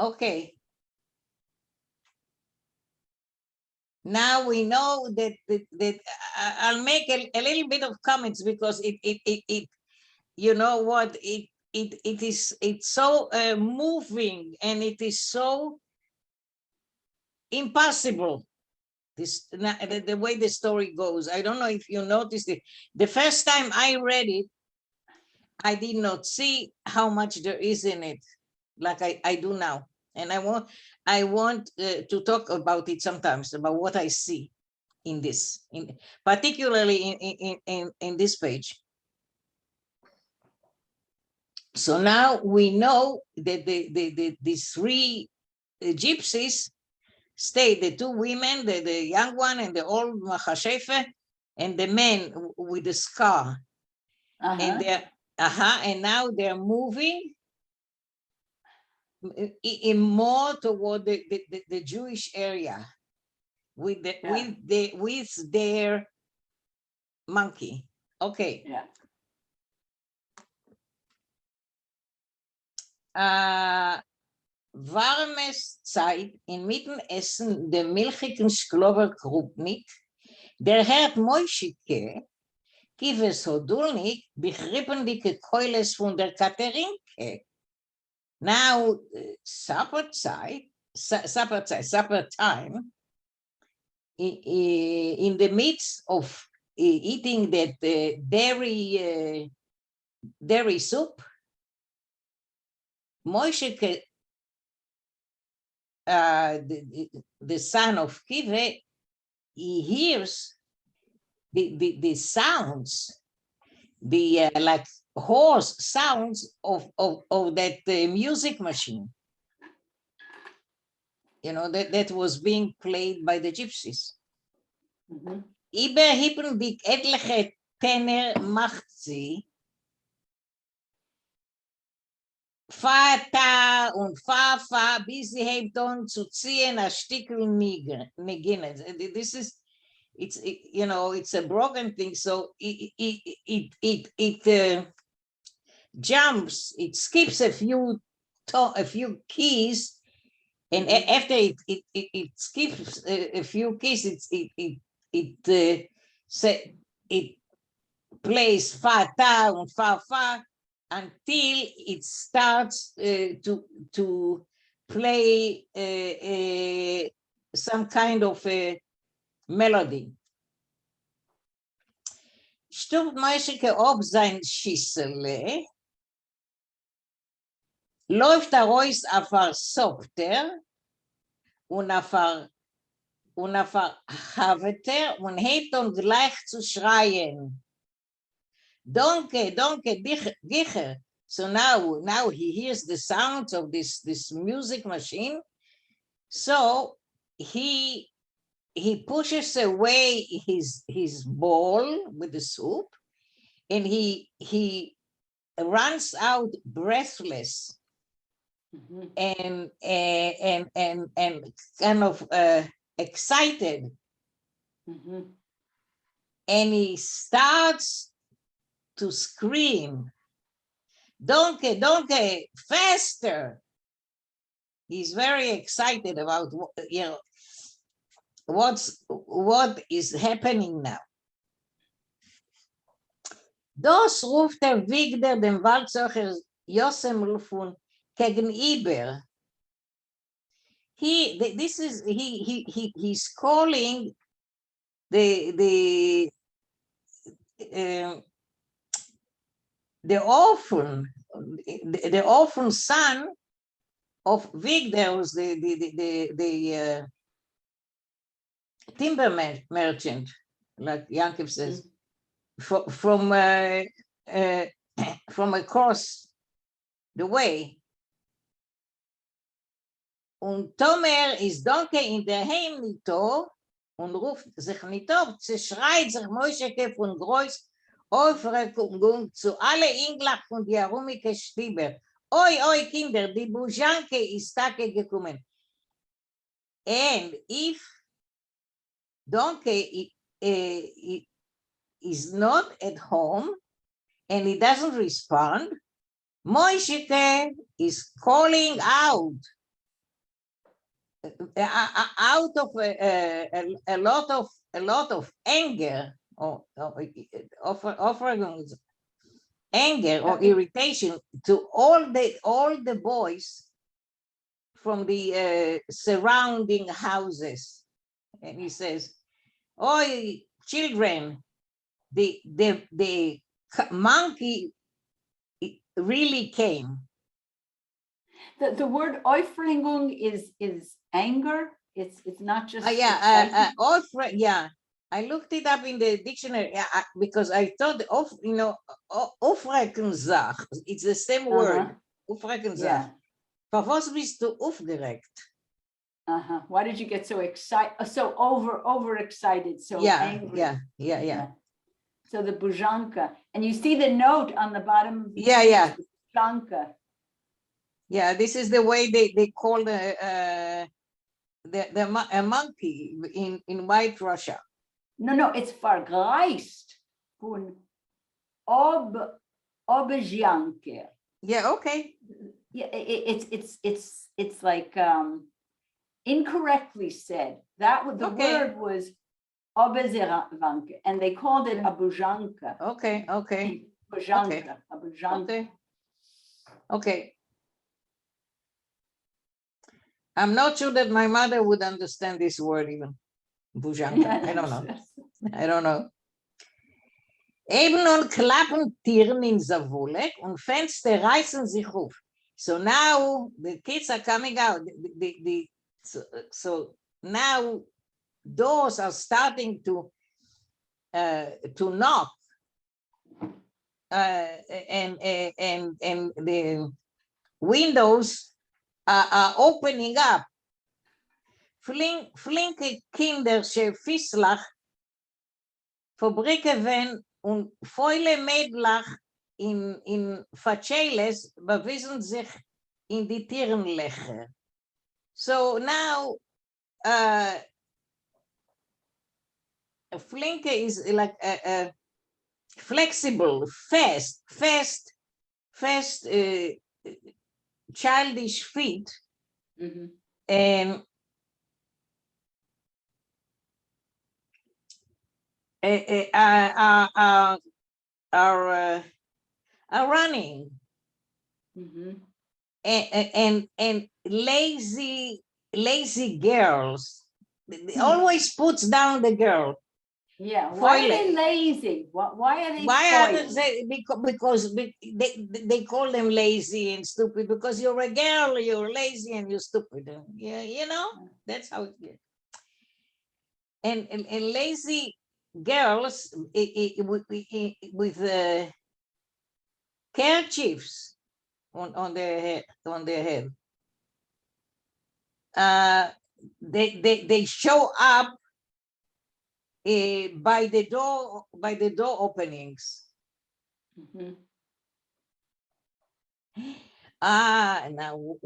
Okay. Now we know that I'll make a little bit of comments because it you know what, it's so moving, and it is so impossible, the way the story goes. I don't know if you noticed it. The first time I read it, I did not see how much there is in it like I do now. And I want to talk about it sometimes, about what I see in this, particularly in this page. So now we know that these three gypsies stayed, the two women, the young one and the old Mahashefe, and the man with the scar. And they're and now they're moving in more toward the Jewish area with their monkey. Okay. Yeah. Warmes Zeit inmitten Essen der milchigen Sklover Krupnik, der Herr Moischike, kives Hodulnik, bechrippendige Keules von der Katerinke. Now, supper time, in the midst of eating that dairy soup, Moischike, the son of Kive, he hears the sounds, like hoarse sounds of that music machine, you know, that was being played by the gypsies. Überhippen die etliche Tenner macht sie, Fata und Fafa, bis sie hebt on zu ziehen a Stickel Nigine. This is, you know, it's a broken thing, so it jumps, it skips a few keys, and after it skips a few keys, it plays fa ta and fa fa until it starts to play some kind of a melody. Stuft Meischike ob sein Schissele, läuft Reus auf der Software und auf der Haveter und hebt gleich zu schreien. Donke, donke, gicher. So now he hears the sounds of this music machine. So he pushes away his bowl with the soup, and he runs out breathless and kind of excited, and he starts to scream, "Donkey, donkey, faster!" He's very excited about, you know, what is happening now. Das ruft Wigder dem Waldzeuger Josem von gegenüber. He's calling the orphan son of Wigder, was the timber merchant, like Yankov says, from across the way. Und Tomer ist Donke in der Heim nito und ruft sich nicht auf, zerschreit sich Moscheke von Groß Aufregung zu alle Inglach von die Arumike Stieber. Oi, oi, Kinder, die Bujanke ist Tage gekommen. And if Donke is not at home and he doesn't respond, Moishike is calling out of a lot of anger or anger or irritation to all the boys from the surrounding houses, and he says, "Oi, children, the monkey really came." The word Aufregung is anger. It's not just yeah. I looked it up in the dictionary because I thought Aufreckensach. It's the same word. Aufreckensach. Yeah. Was bist du aufgeregt? Why did you get so excited? So overexcited? So angry? Yeah. So the Buzhanka, and you see the note on the bottom of the Buzhanka. Yeah, this is the way they call a monkey in White Russia. No, it's vergreist von Obezhanke. Yeah, okay. Yeah, it's like incorrectly said. The word was Obezhanke, and they called it a Buzhanka. Okay. Buzhanka, a Buzhanka. Okay. I'm not sure that my mother would understand this word even. Buzhanka. I don't know. Eben nun klappen Tieren in Zavulek und Fenster reißen sich auf. So now the kids are coming out. So now doors are starting to knock, and the windows are opening up. Flinke Kinder Fislach Fabrike wenn und Fäule Mädlach in Faceles bewiesen sich in die Tierenlöcher. So now Flinke is like a flexible, fast, childish feet, and are running, and lazy girls. Always puts down the girl. Yeah, why are they lazy? Why are they? Because they call them lazy and stupid because you're a girl, you're lazy and you're stupid. Yeah, that's how it gets. And lazy girls with kerchiefs on their head. They show up by the door openings. Now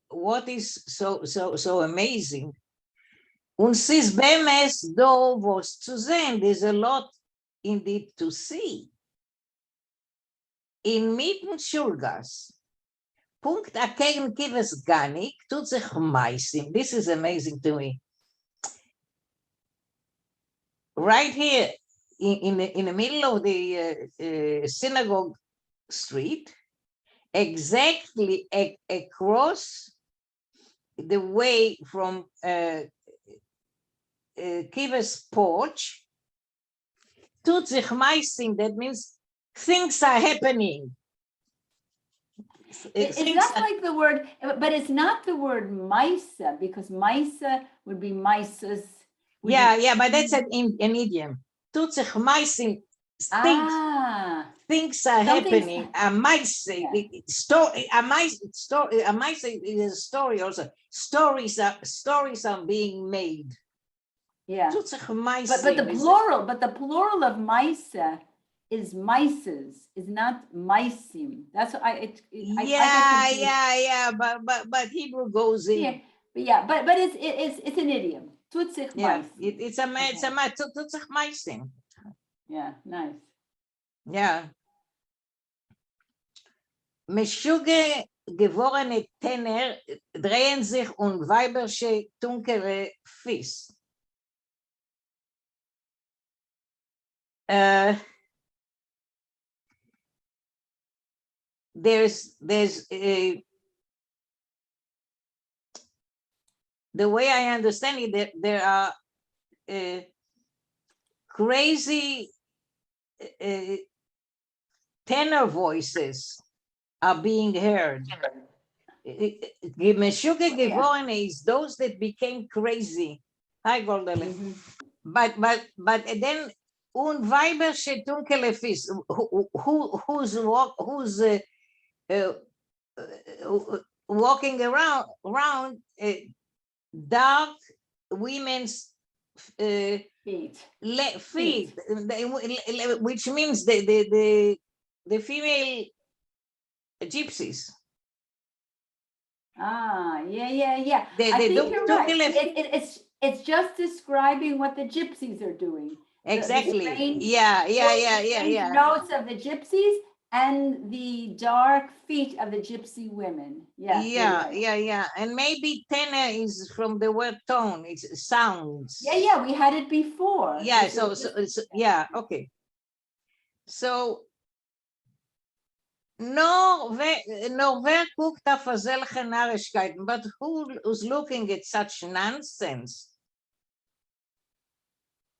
what is so amazing? Und es ist bemes do was zu sehen. There's a lot indeed to see. In mitten Schulgas, Punkt akegen kives ganik, tut sich meisim. This is amazing to me. Right here in the middle of the synagogue street, exactly across the way from Kiva's porch, tut sich meisim. That means things are happening. It's not like the word, but it's not the word Maisa, because Maisa would be Maisas. Yeah, but that's an idiom. Tut sich meisim. Things are happening. A mice story. A mice is a story also. Stories are being made. Yeah. But the plural of Maisa is mices, is not meisim. That's what but Hebrew goes in. But it's an idiom. Tut sich meisim. It's a tut sich meisim. Yeah, nice. Yeah. Meshuge geworene Tenner drehen sich weibersche dunkle Fies. There's the way I understand it, there are crazy tenor voices are being heard. Meshuge geworene is those that became crazy. Hi, Goldele. But then weibersche dunkle Fies, who's walking around dark women's feet, which means the female gypsies. Yeah. I think you're right. It's just describing what the gypsies are doing. Exactly. The strange, yeah. Notes of the gypsies and the dark feet of the gypsy women. Yeah. And maybe tenor is from the word tone. It's sounds. Yeah. We had it before. Yeah. So yeah. Okay. So. No, wer guckt auf solche Narrigkeiten, but who's looking at such nonsense?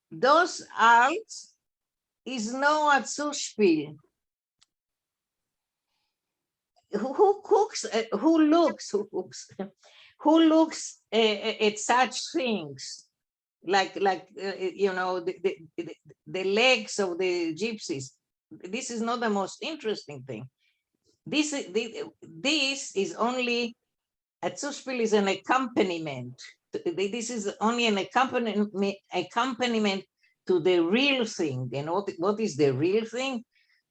Das alt is no a Zuspiel. Who looks at such things like you know, the legs of the gypsies? This is not the most interesting thing. This is only, a Zuspiel is an accompaniment. This is only an accompaniment to the real thing. And what is the real thing?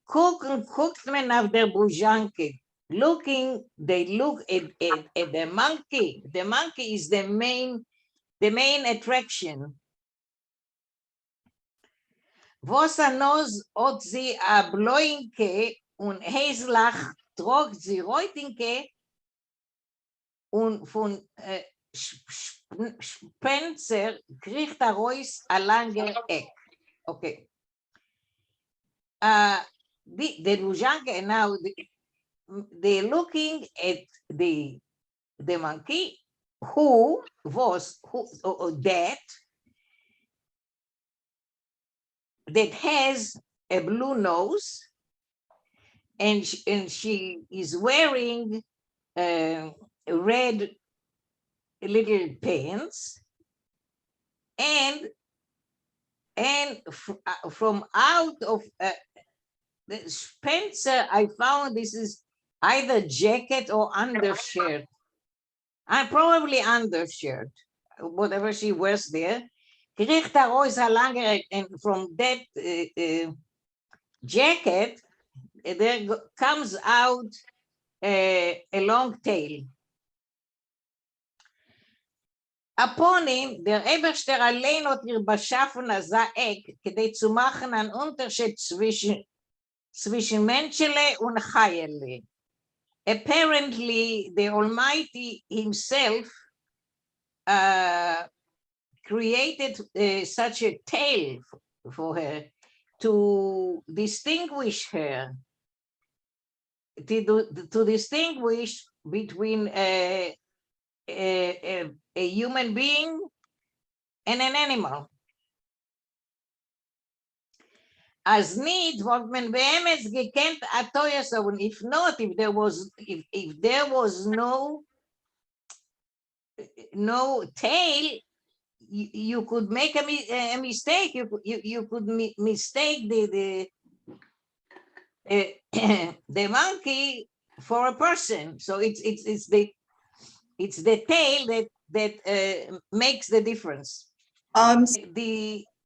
Guckt man auf der Bujanke. They look at the monkey. The monkey is the main attraction. Was nos ot sie a bloinke und Heislach trug sie reutinke und von Spencer kriegt Reus a langer Eck. Okay. The Lujanke now they're looking at the monkey who that has a blue nose, and she is wearing red little pants, and from out of the Spencer, I found this is either jacket or undershirt. Probably undershirt, whatever she wears there. Kriegt Reus a langer, and from that jacket, there comes out a long tail. Upon him, der Eberster allein hat ihr beschaffen als Eck, kidei zu machen einen Unterschied zwischen Menschele und Chayele. Apparently, the Almighty himself created such a tail for her to distinguish her, to distinguish between a human being and an animal. As need what men beemes gekent atoyas, if not, if there was no tail, you could make a mistake. You could mistake the monkey for a person. So it's the tail that makes the difference.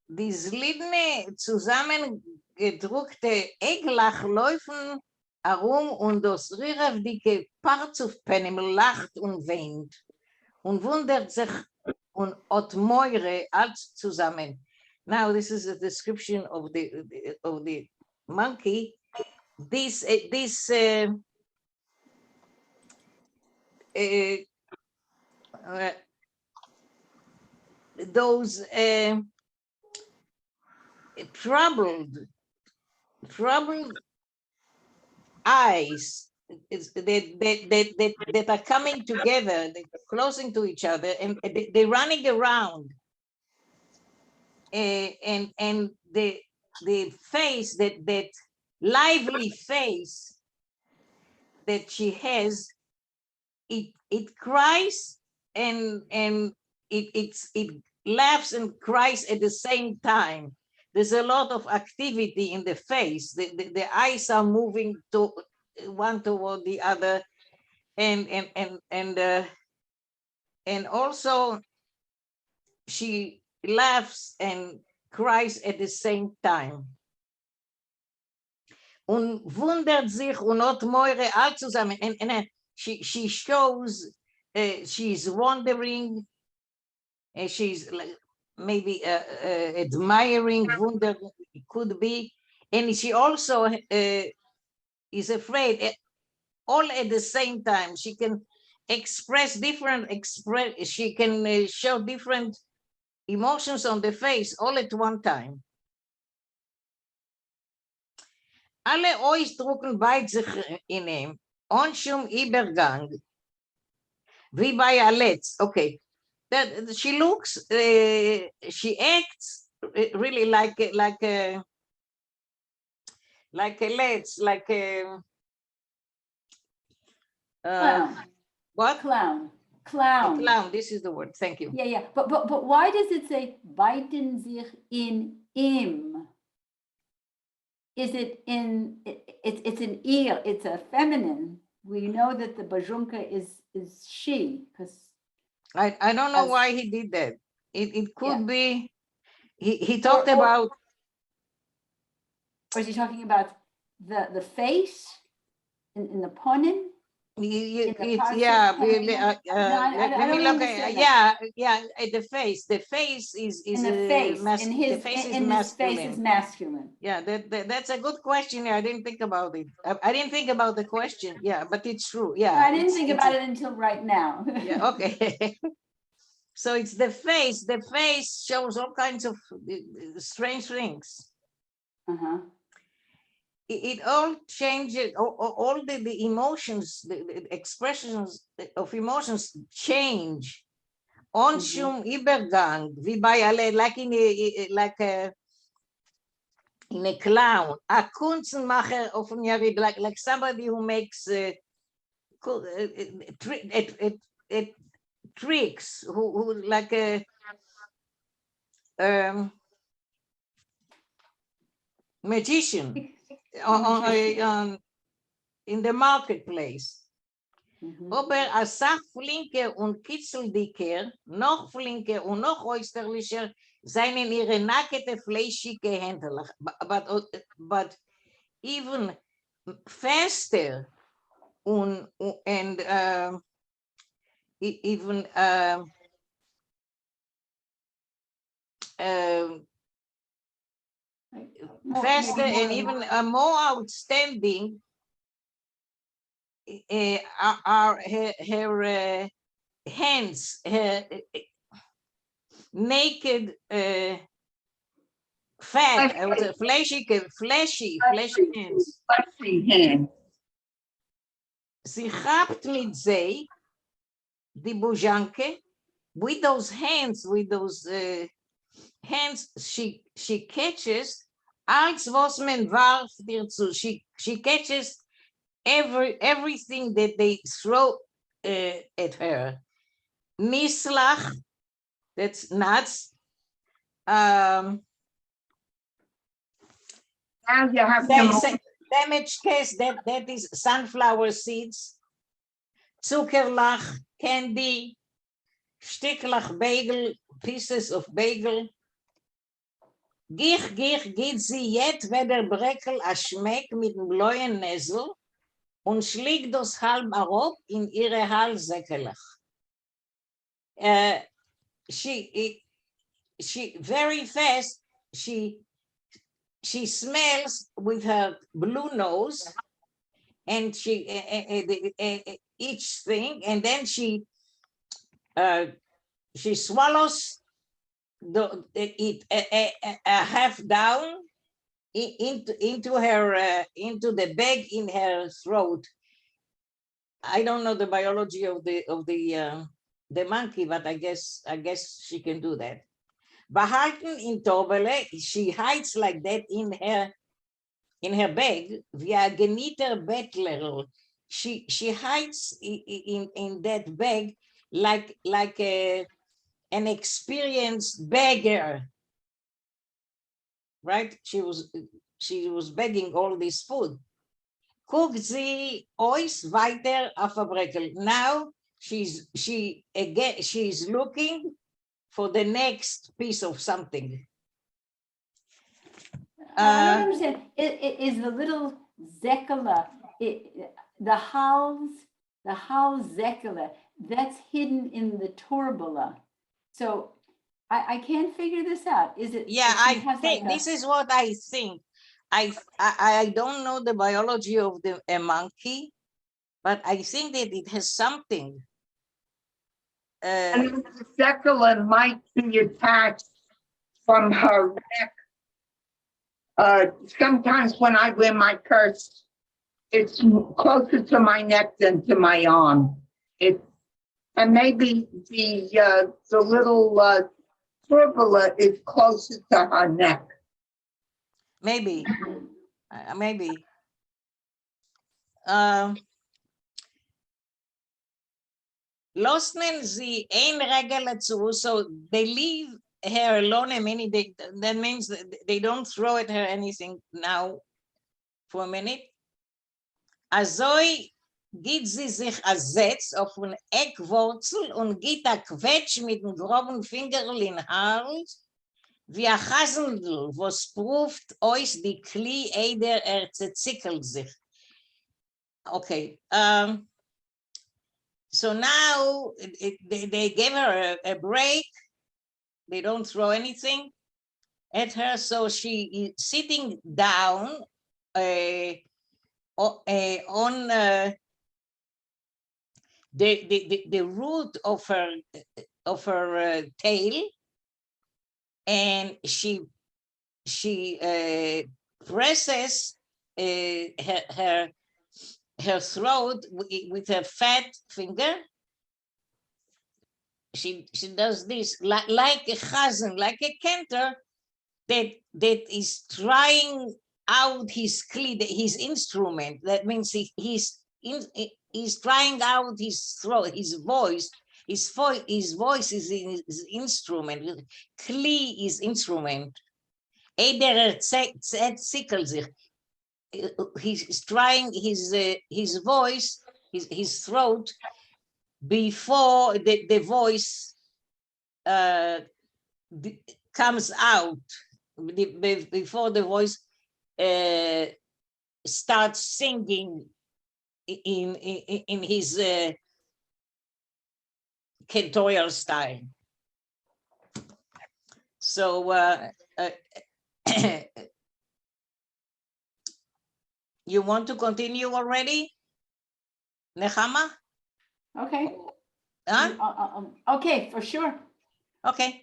Die slidne zusammengedruckte Eglach laufen herum und das rirevdicke Parzufpenim lacht und weint und wundert sich und hat Meure als zusammen. Now this is a description of the monkey. Those troubled eyes that are coming together, closing to each other, and they're running around, and the face, that lively face that she has, it cries and it laughs and cries at the same time. There's a lot of activity in the face. The eyes are moving to one toward the other, and also she laughs and cries at the same time. Und wundert sich und hat Meure all zusammen. And she shows she's wondering, and she's like maybe admiring, wonder, it could be, and she also is afraid, all at the same time. She can express different she can show different emotions on the face all at one time. Alle Ausdrucken bei sich in ihm, Onschum Übergang, wie bei Aletz. Okay, that she looks, she acts really like a let's, like a Clown. What? Clown. A Clown. clown. This is the word. Thank you. Yeah, yeah. But why does it say weiten sich in ihm? Is it in? It's an ear. It's a feminine. We know that the bajunka is she, because I don't know why he did that. It could be he talked or, about. Or is he talking about the face in the ponin? Yeah, let me look at, yeah, the face is in the face, the face is masculine. Face is masculine. Yeah, that's a good question. I didn't think about it. I didn't think about the question. Yeah, but it's true. Yeah, I didn't think about it until right now. Yeah, okay. So it's the face. The face shows all kinds of strange things. It all changes, all the emotions, the expressions of emotions change. Onschum Übergang, wie bei alle, like in a clown, a Kunstmacher of like somebody who makes tricks, who like a magician in the marketplace. Aber a sach flinker und kitzeldicker, noch flinker und noch äußerlicher, seien ihre nackte fleischige Hände. But even faster and even faster and even more outstanding are her hands, her naked, fat, fleshy hands. Sie habt mit sie, die Bojanke, with those hands, hands, she catches, als was man warf dir zu. She catches everything that they throw at her. Mislach, that's nuts. Damaged case, that is sunflower seeds. Zuckerlach, candy. Sticklach, bagel, pieces of bagel. Gich, geht sie jet, weder Breckel a schmeck mit dem bleuen Nessel und schlägt das halb arop in ihre Halssäckelach. She very fast, she smells with her blue nose, and each thing, and then she swallows it half down into her into the bag in her throat. I don't know the biology of the monkey, but I guess she can do that. Behalten in Torbele, she hides like that in her bag. Via geniter bettler, she hides in that bag like an experienced beggar, right? She was begging all this food. Guckt sie euch weiter auf der Breckel. Now she's looking for the next piece of something. I don't understand. Is the little Zekele, the Hals Zekele, that's hidden in the Torbala. So I can't figure this out. Is it? Yeah, she I has think like this is what I think. I don't know the biology of a monkey, but I think that it has something. And the Zeppelin might be attached from her neck. Sometimes when I wear my purse, it's closer to my neck than to my arm. And maybe the little turbula is closer to her neck. Maybe, maybe. Losnen sie ein Regel zu, so they leave her alone a minute. That means they don't throw at her anything now for a minute. Azoi geht sie sich ersetzt auf ein Eckwurzel und geht a Quetsch mit dem groben Fingerl in Hals, wie a Hasendl, was pruft euch die Kli eider zerzickelt sich. Okay. So now they gave her a break. They don't throw anything at her. So she is sitting down on the root of her tail, and she presses her throat with her fat finger. She does this like a chazan, like a cantor that is trying out his instrument. That means he's trying out his throat, his voice. His voice is his instrument. Kli is instrument. Zickelt sich. He's trying his voice, his throat, before the voice comes out, before the voice starts singing in his cantorial style. So you want to continue already, Nechama? Okay. Huh? Okay, for sure. Okay.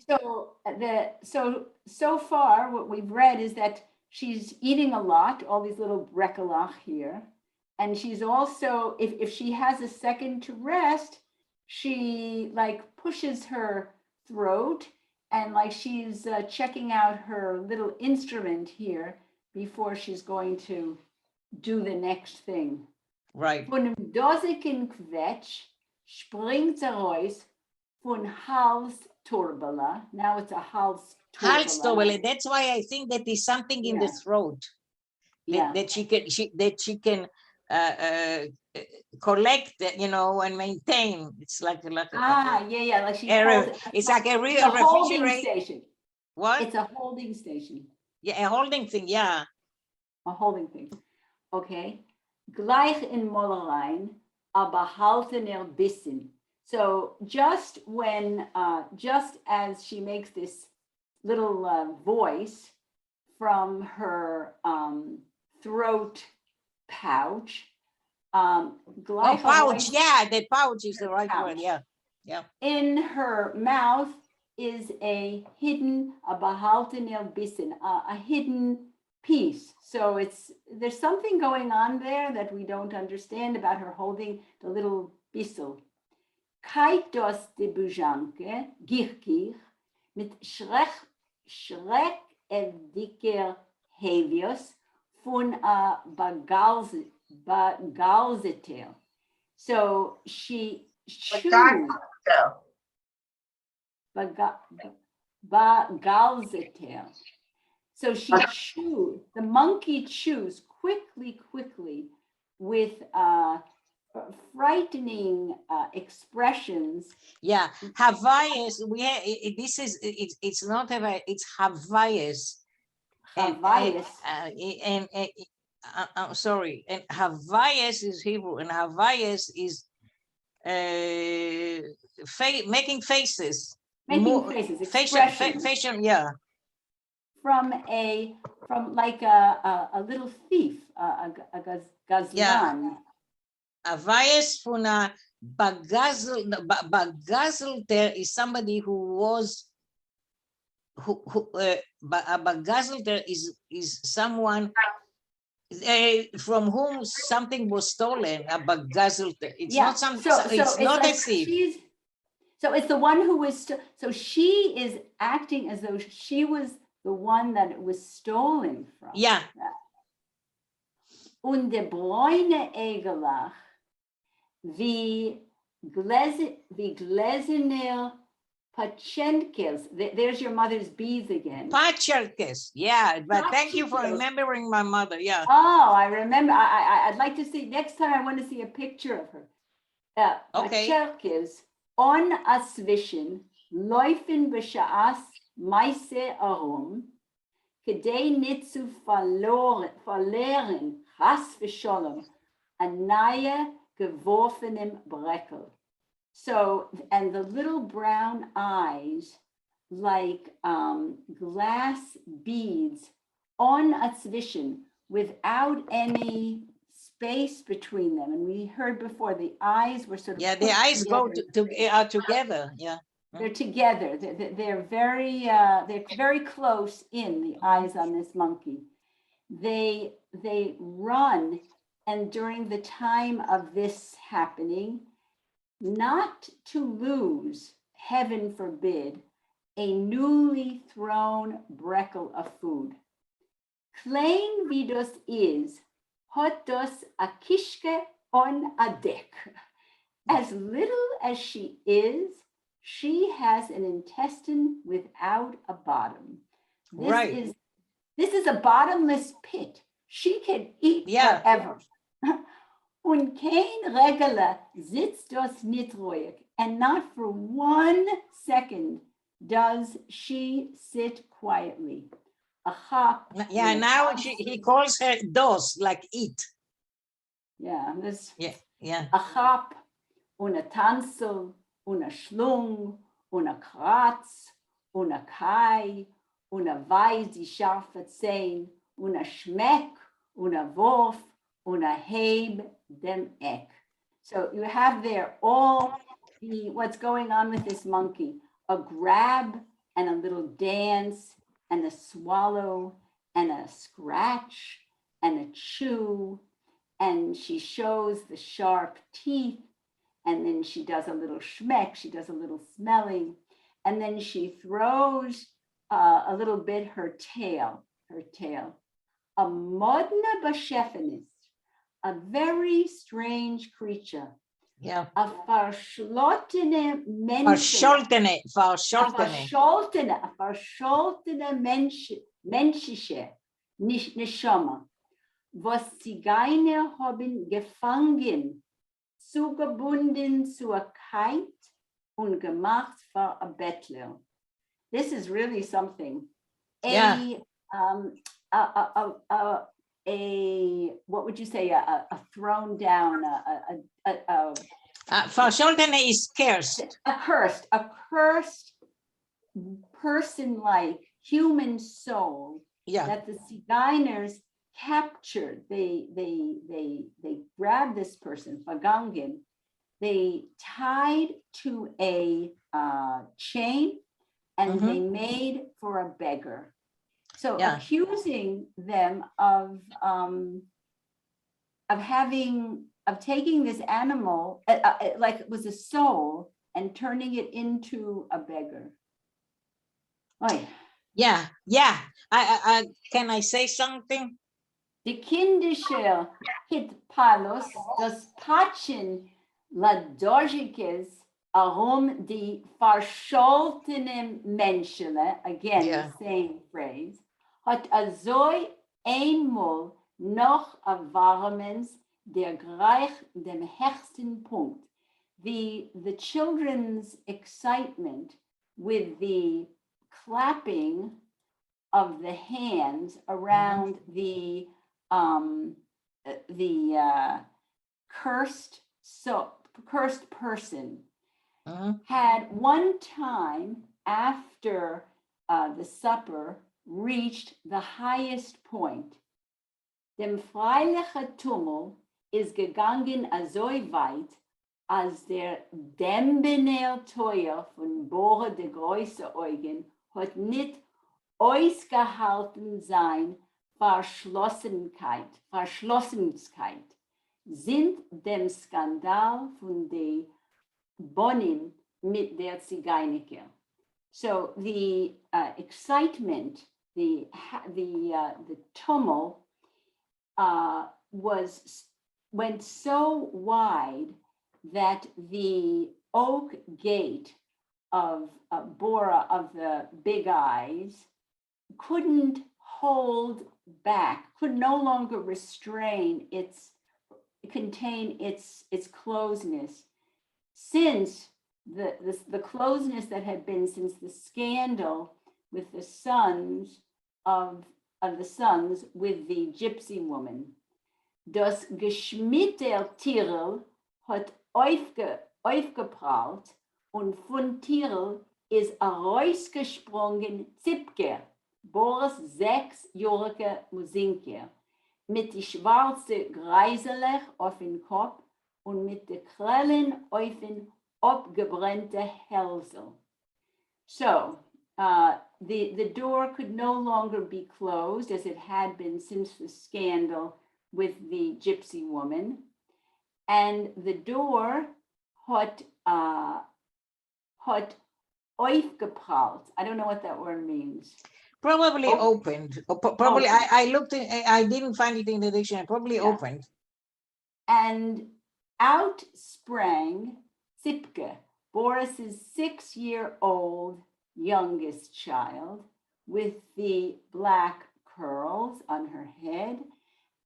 So far, what we've read is that she's eating a lot, all these little brekalach here. And she's also, if she has a second to rest, she like pushes her throat and like she's checking out her little instrument here before she's going to do the next thing. Right. Von dem dosigen Quetsch springt sie raus von Halstorbala. Now it's a Halstorbala. That's why I think that is something in the throat that she can collect, and maintain. It's like like she it's like a real holding refrigerator station. What? It's a holding station. Yeah, a holding thing. Yeah, a holding thing. Okay. Gleich in Mollerein, aber haltener Bissen. So just as she makes this little voice, from her throat pouch. Oh, Gleich pouch, away- yeah, the pouch is the right word, Pouch. yeah, yeah. In her mouth is a behaltener Bissen, a hidden piece. So there's something going on there that we don't understand about her holding the little bissel. Kijk dos de Bujanke, Girkir, mit Schreck dicker Havius von a Bagalzetel. So she chewed. So, Bagalzetel. So she chewed, the monkey chews quickly, with frightening expressions. Yeah, Havayas, this is, it's not Havayas, it's Havayas. Havayas. I'm sorry, and Havayas is Hebrew, and Havayas is making faces. Making faces, expressions. Fashion, yeah. From like a little thief, a gazlan. Yeah. Havayas von a Bagazelter is somebody who was a Bagazelter is someone from whom something was stolen. A Bagazelter. It's not something. It's not like a thief. So it's the one who was. So she is acting as though she was the one that it was stolen from. Yeah. Und der bräune Egelach, wie Gläsener Pachenkes. There's your mother's beads again. Pacherkes, yeah, but thank you for remembering my mother, yeah. Oh, I remember. I'd like to see, next time I want to see a picture of her. Okay. Pacherkes, on aswischen, laufen b'sha'as meise arum, kedei nit zu verlehren, chas v'sholom, a naye geworfenem Breckel. So, and the little brown eyes like glass beads on a tzvishin without any space between them. And we heard before the eyes were sort of. Yeah, the eyes go are together, yeah. They're together. They're very close in, the eyes on this monkey. They run, and during the time of this happening, not to lose, heaven forbid, a newly thrown breckel of food. Klein wie das is, hat das a kishke on a deck. As little as she is, she has an intestine without a bottom. This is a bottomless pit. She can eat forever. Und kein Regele sitzt das nicht ruhig. And not for 1 second does she sit quietly. Yeah, now he calls her dos, like eat. Yeah, this. Yeah. A chap, und a tanzel, und a schlung, und a kratz, und a kai, und a weiß die scharfe Zehen, und a schmeck, und a wurf, und a heb dem Eck. So you have there all what's going on with this monkey, a grab and a little dance and a swallow and a scratch and a chew, and she shows the sharp teeth, and then she does a little schmeck, she does a little smelling, and then she throws a little bit her tail. A modna bashefenis, a very strange creature. Yeah. A verschlottene Verscholtene. menschliche Neshama, was Zigeuner haben gefangen, zugebunden zu a kite und gemacht für a Bettler. This is really something. What would you say? A thrown down, Verscholtene is cursed. A cursed person-like human soul Yeah. that the Zigeuners captured. They grabbed this person, vergangen. They tied to a chain, and Mhm. they made for a beggar. So Yeah. accusing them of taking this animal like it was a soul and turning it into a beggar. Oy. Yeah. Yeah. Can I say something? Die kindische Hitpalos, das Patschen Ladogikes, die verscholtenen Menschen, again, Yeah. the same phrase, hat azoi einmal noch erwarmens der Greich dem höchsten Punkt. The children's excitement with the clapping of the hands around the cursed person Mhm. had one time after the supper reached the highest point. Dem freiliche Tummel is gegangen so weit, als der Dembener Teuer von Bore de Größe Eugen hat nicht ausgehalten sein Verschlossenheit, sind dem Skandal von de Bonin mit der Zigeuniker. So the excitement, the tumult went so wide that the oak gate of Bora of the Big Eyes couldn't hold back, could no longer contain its closeness, since the closeness that had been since the scandal with the sons of the sons with the gypsy woman. Das Geschmittertierl hat aufgeprallt und von Tierl ist rausgesprungen Zipke, Boris 6-jährige Musinker, mit die schwarze Greiselech auf den Kopf und mit den Krallen auf den abgebrannte Hälsel. So the door could no longer be closed as it had been since the scandal with the gypsy woman, and the door hat aufgeprallt. I don't know what that word means. Probably opened. Or probably Opened. I looked I didn't find it in the dictionary. Probably Yeah. opened. And out sprang Zipke, Boris's 6-year-old youngest child, with the black curls on her head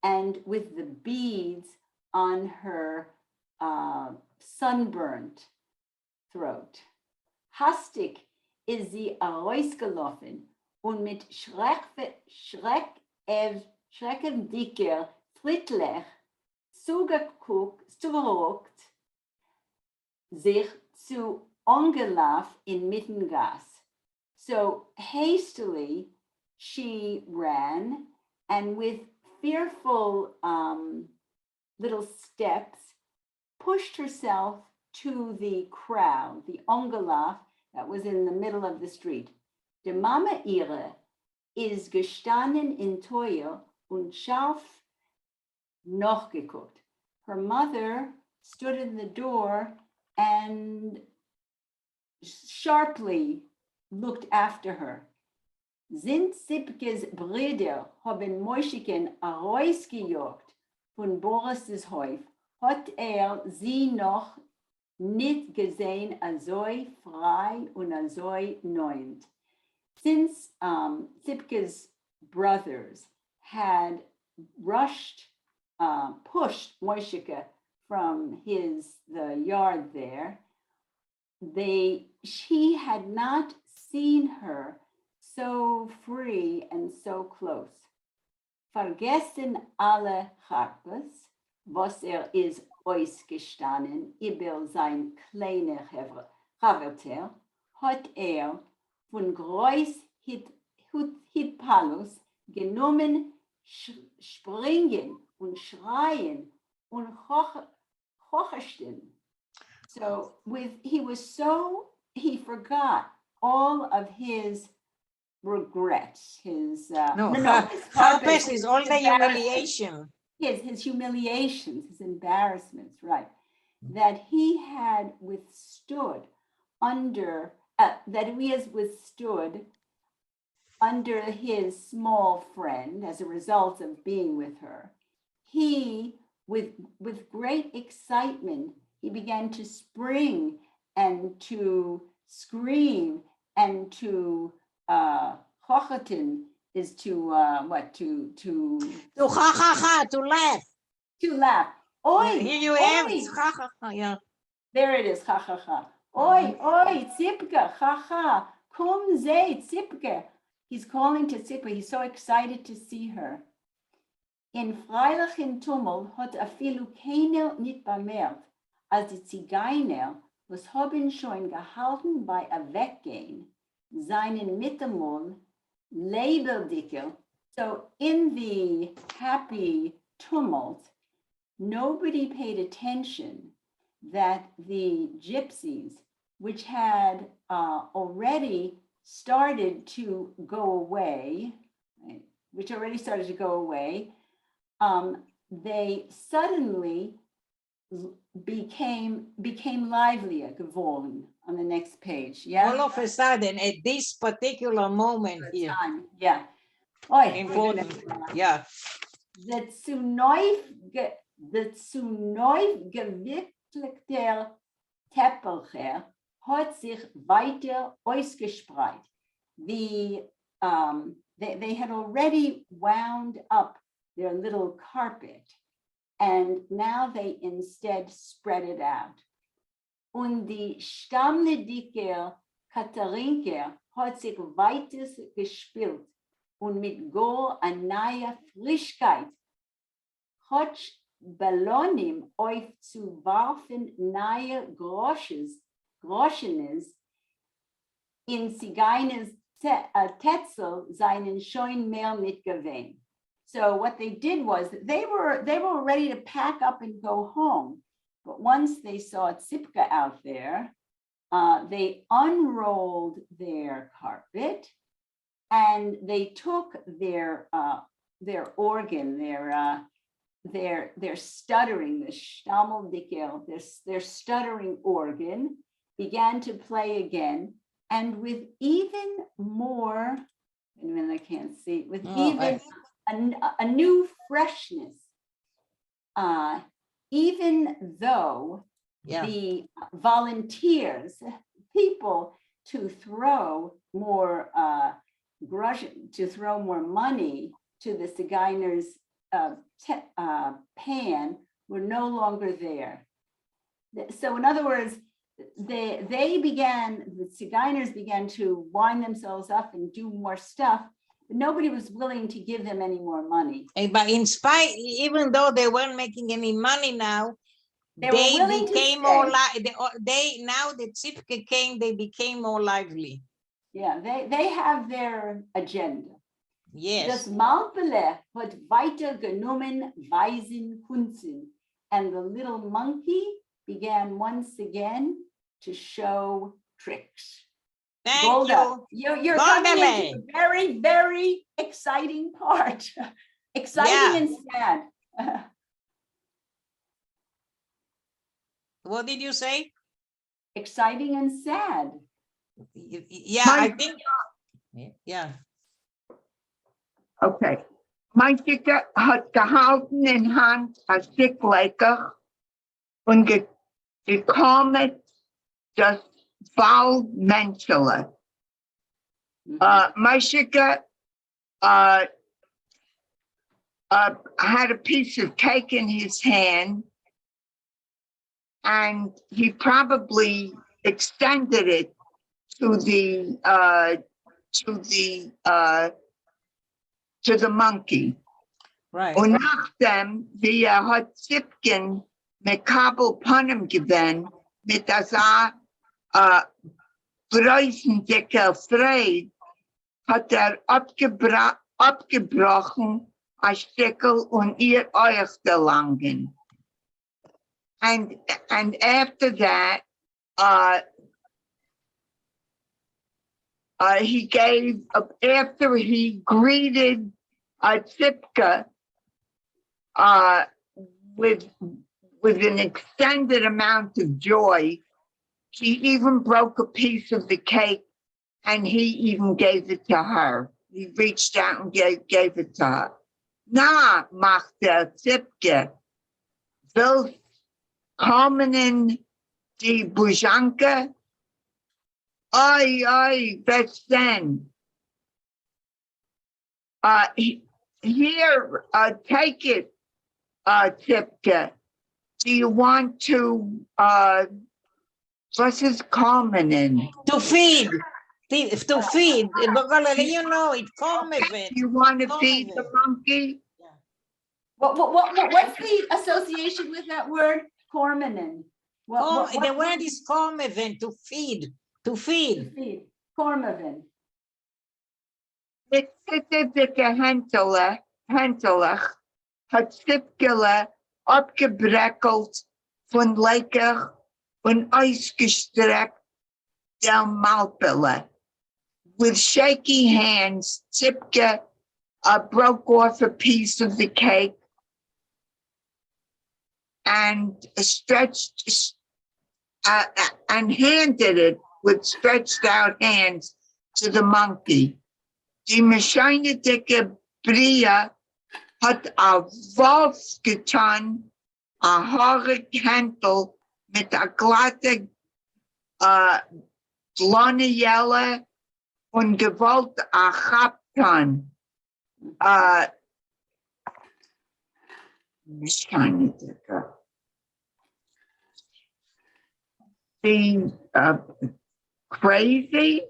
and with the beads on her sunburnt throat. Hastig ist sie herausgelaufen und mit schreckendicker Frittlech zugerückt sich zu Ongelaf in Mittengas. So hastily she ran, and with fearful little steps pushed herself to the crowd, the Ongelaf that was in the middle of the street. De Mama ihre is gestanden in Teuer und scharf nachgeguckt. Her mother stood in the door and sharply looked after her. Sind Zipkes Brüder haben Moischiken herausgejagt von Boris' Häuf, hat sie noch nicht gesehen, so frei und so neuend. Since Zipke's brothers had pushed Moishike from the yard there, she had not seen her so free and so close. Vergessen alle Harpes, was ist ausgestanden über sein kleiner Haverter, hat von Groß Hitpalus genommen, springen und schreien und hochersten. So he forgot all of his regrets, his No, his harpes is his all the embarrassments, humiliation. his humiliations, his embarrassments, right? That he had withstood under that he has withstood under his small friend as a result of being with her. He, with great excitement, he began to spring and to scream and to hocheten is to what To ha ha ha, to laugh. to laugh. Oi, Here you have oi. ha ha ha, yeah. There it is, ha ha ha. Oi, oi, Zipke, ha ha. Komm, sei, Zipke. He's calling to Zipke. He's so excited to see her. In freilichen Tummel hat afilu keiner nicht bemerkt, als die Zigeuner, was haben schon gehalten bei a Weggehen, seinen Mittemol lebendiger. So in the happy tumult, nobody paid attention that the gypsies, which had already started to go away, right, they suddenly became livelier, geworden, on the next page. Yeah. All of a sudden, at this particular moment here, Time. Yeah. Oi, important, yeah. the zu neu gewickelter Teppiche hat sich weiter ausgespreit. They had already wound up their little carpet, and now they instead spread it out. Und die stammledicke Katharinke hat sich weiter gespielt und mit go a neue Frischkeit hat Ballonim aufzuwerfen neue Groschenes in Zigeuners Tetzel seinen schon mehr nicht gewähnt. So what they did was they were ready to pack up and go home. But once they saw Zipka out there, they unrolled their carpet and they took their organ, their stuttering, the Stammeldikel, their stuttering organ, began to play again, and with even more, and I can't see, with even a new freshness, even though the volunteers, people to throw more money to the Zigeuner's pan were no longer there. So in other words, the Zigeuner's began to wind themselves up and do more stuff, but nobody was willing to give them any more money. But in spite, even though they weren't making any money now, they became more now that Zipke came, they became more lively. Yeah, they have their agenda. Yes. Das Malpele hat weiter genommen Weisen Kunzen, and the little monkey began once again to show tricks. Thank Golda, you. You're coming into a very, very exciting part. Exciting and sad. What did you say? Exciting and sad. Yeah, I think. Yeah. Okay. Mein Sticker hat gehalten in Hand ein Stück lecker und gekommen das Baumenschele. My Sticker had a piece of cake in his hand, and he probably extended it to the monkey. Right. Und nachdem, wie hat Zipken mit Kabel Panem gewinnt, mit dieser größendicker Freude, hat abgebracht abgebrochen, ein Stückel und ihr euch gelangen. And after that, he gave, after he greeted Tsipka with an extended amount of joy, he even broke a piece of the cake and he even gave it to her. He reached out and gave it to her. Na, machte Tsipke, willkommen die Bujanka. Oi, that's then. Here, take it, Tsipke. Do you want to, what's his common in? To feed. To feed. You know it. Come event. You want to feed the monkey? What's the association with that word? Corminin. The word is come event. To feed. To feed. Cormavin. Het zit dikke hentelig, het stipkele opgebrekkeld van lekker en uitgestrekt del maalpille. With shaky hands, Tsipke broke off a piece of the cake and stretched and handed it with stretched out hands to the monkey. Die Maschine dicke Bria hat a Wolf getan, a haarig Händel mit a glatte, blonde Jelle und gewollt a Chaptan. Maschine dicke. The crazy.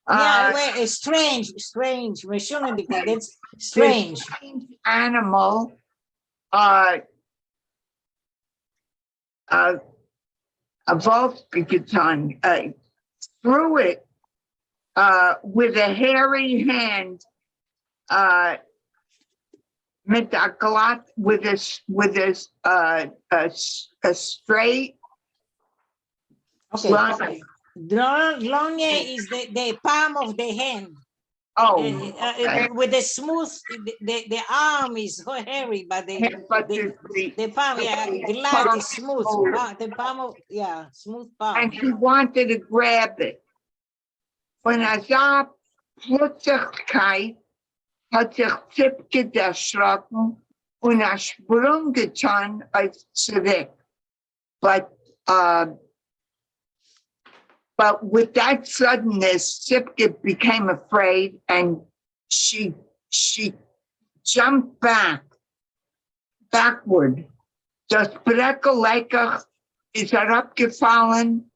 Yeah, well, strange. That's strange. Animal a Wolfgetan threw it with a hairy hand mit a glatt with a straight Okay. line. Longe is the palm of the hand. Okay. With the smooth, the arm is so hairy, but the palm, yeah, glad is smooth. The palm of, yeah, smooth palm. And he wanted to grab it. Von einer Plötzlichkeit hat sich Tsipke erschrocken und Sprung getan zurück. But with that suddenness, Tsipke became afraid and she jumped backward. Das Breckellecker ist herabgefallen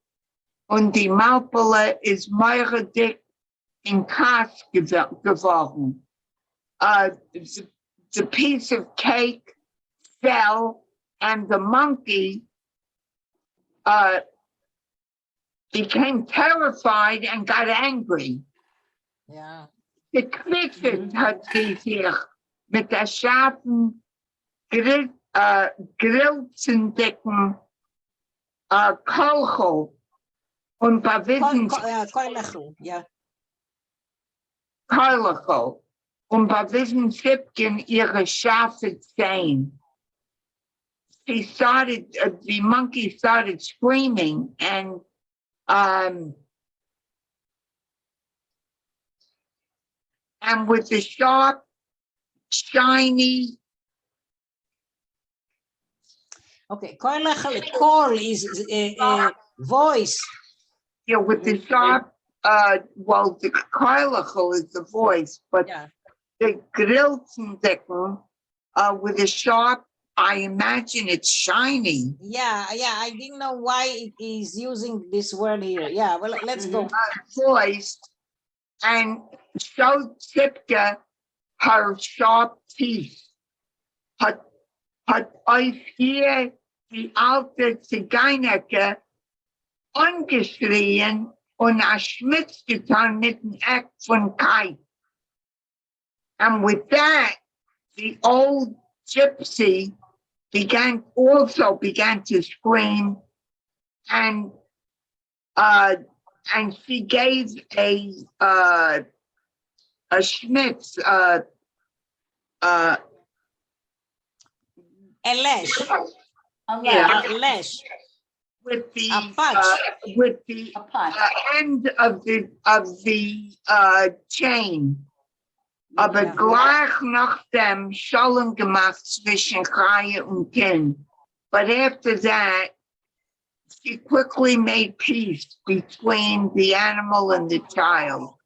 und die Maulpille ist dick in Kass geworden. The piece of cake fell and the monkey became terrified and got angry. Yeah. Gekriegt hat sie sich mit der scharfen, grillten dicken Kolchel und bei Koilachel, yeah. Kolchel und bei Wissen Sipken ihre scharfe Zähne. The monkey started screaming and with the sharp, shiny. Okay, call is voice. Yeah, with the sharp, well, the koilachel is the voice, but yeah. The grilltendecken with the sharp, I imagine it's shiny. Yeah, I didn't know why it is using this word here. Yeah, well, let's go. Voice and showed Tsipke her sharp teeth. Hat euch hier die alte Zigeunerke angeschrien und Schmitz getan mit dem Eck von Kai. And with that, the old gypsy began to scream, and she gave a schmitz, A lash, yeah, a lash, with the a punch. A punch. end of the chain. Aber Ja. gleich nach dem Schollen gemacht zwischen Chaya und Kind. But after that, she quickly made peace between the animal and the child.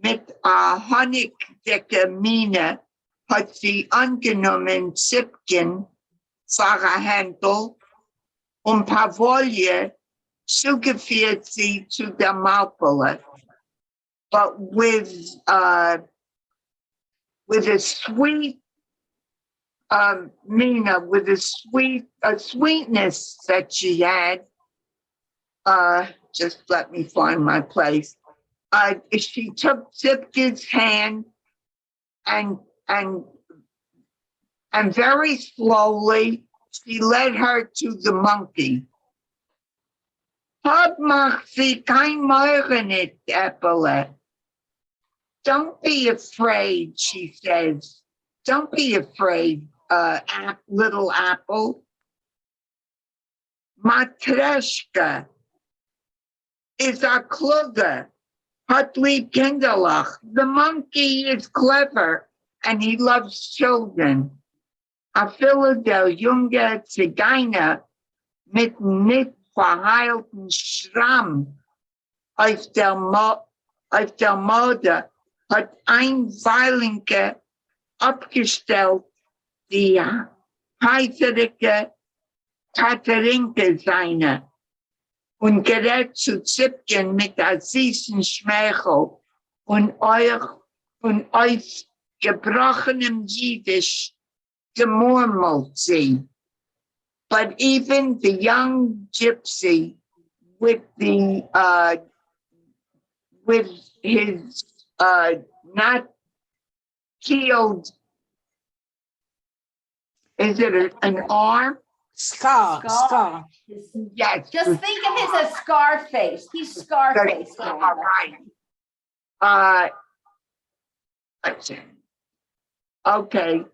Mit a honigdicke Miene hat sie angenommen Zipkin, Sarah Händel, und Pavolie zugeführt sie zu der Maupele. But with a sweet Mina, with a sweetness that she had. Just let me find my place. She took Zipkin's hand and very slowly she led her to the monkey. Hab macht sie kein Morgen nicht, Äppele. Don't be afraid, she says. Don't be afraid, little apple. Matreshka is a klugger. Hat lieb kinderlach. The monkey is clever and he loves children. A der junge Zigeuner mit nicht verheilten Schramm auf der Mode hat ein Weilinke abgestellt, die heiserige Katharinke seine, und gerät zu Zipken mit der süßen Schmeichel und euch gebrochenem Jiddisch gemurmelt sie. But even the young gypsy with his not healed, is it an arm? Scar. Yes. Just think of it as a scar face. He's Scarface. All right. Let's see. Okay.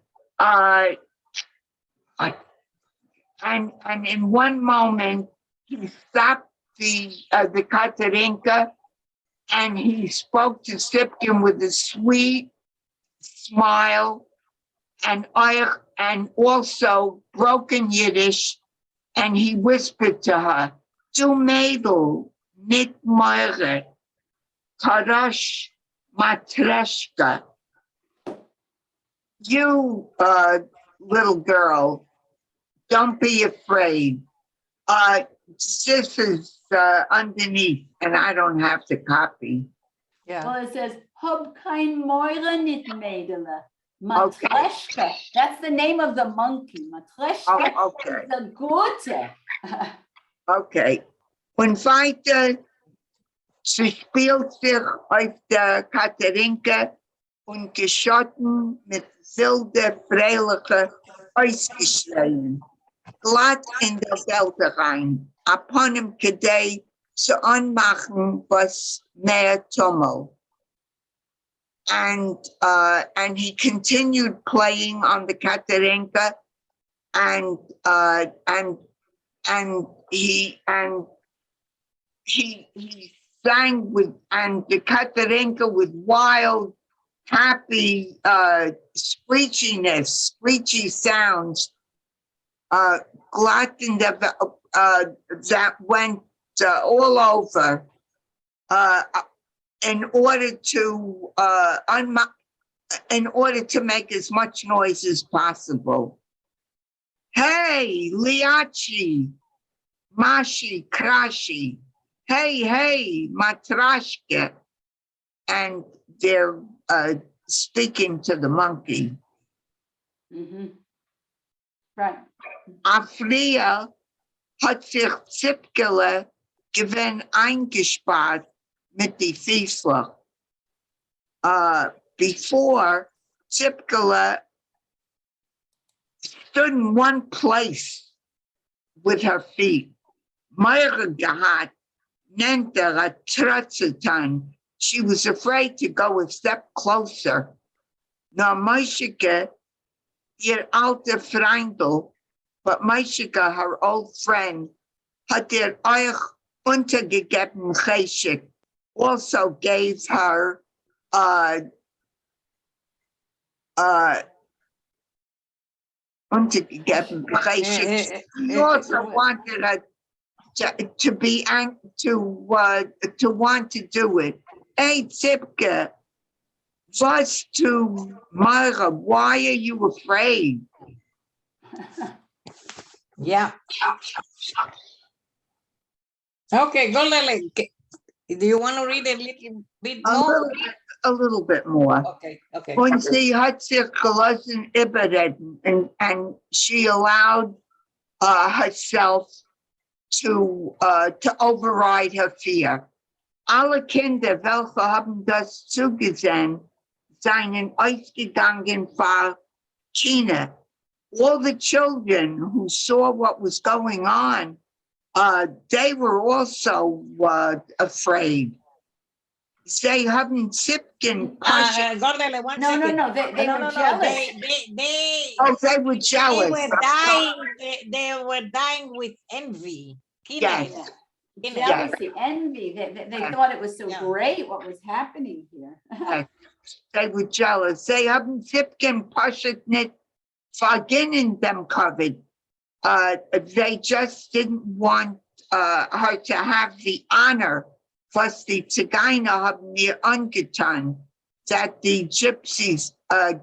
And in one moment he stopped the Katarinka and he spoke to Sipkin with a sweet smile and also broken Yiddish, and he whispered to her, "Du Mädel, nit meure, Karash Matreshka." You, little girl, don't be afraid. This is underneath, and I don't have to copy. Yeah. Well, it says, Hab kein Meure nit Mädele. Matreshka. That's the name of the monkey. Matreshka Okay. is the Gute. Okay. Und weiter, sie spielt sich auf der Katharinke und geschotten mit wilde, freiliche Ausgeschreien. Glatt in der Welt rein, upon him Kedei zu anmachen was mehr Tummel. And he continued playing on the Katarinka, and he sang with, and the Katarinka with wild, happy screechy sounds. Glatt in the that went all over in order to make as much noise as possible. Hey, Liachi, Mashi, Krashi, hey, Matrashka. And they're speaking to the monkey. Mm-hmm. Right. Afria hat sich Zipkele gewinn eingespart mit die Fiesler. Before, Zipkala stood in one place with her feet. Meire gehat, nente a tratzetan. She was afraid to go a step closer. Na Meishike, ihr alte Freundel, but Meishike, her old friend, hat ihr euch untergegeben Cheshik, also gave her untergegeben Cheshik. He also wanted her to be to want to do it. Hey, Zipke, was to Myra, why are you afraid? Yeah. Okay, go Lele. Do you want to read a little bit more? A little bit more. Okay, okay. Und sie hat sich gelassen überreden, and she allowed herself to override her fear. Alle Kinder, welche haben das zugesehen, seien ausgegangen von China. All the children who saw what was going on, they were also afraid. They haven't Zipkin. Gordele, one No, no, second. no, they No, were no, no, jealous. They were jealous. They were dying with envy. Yes. Jealousy, envy. They thought it was so Yeah. great what was happening here. They were jealous. They haven't Zipkin Pashat nicht verginnen them covered. They just didn't want her to have the honor, plus the Tzigayna haben ihr angetan, that the gypsies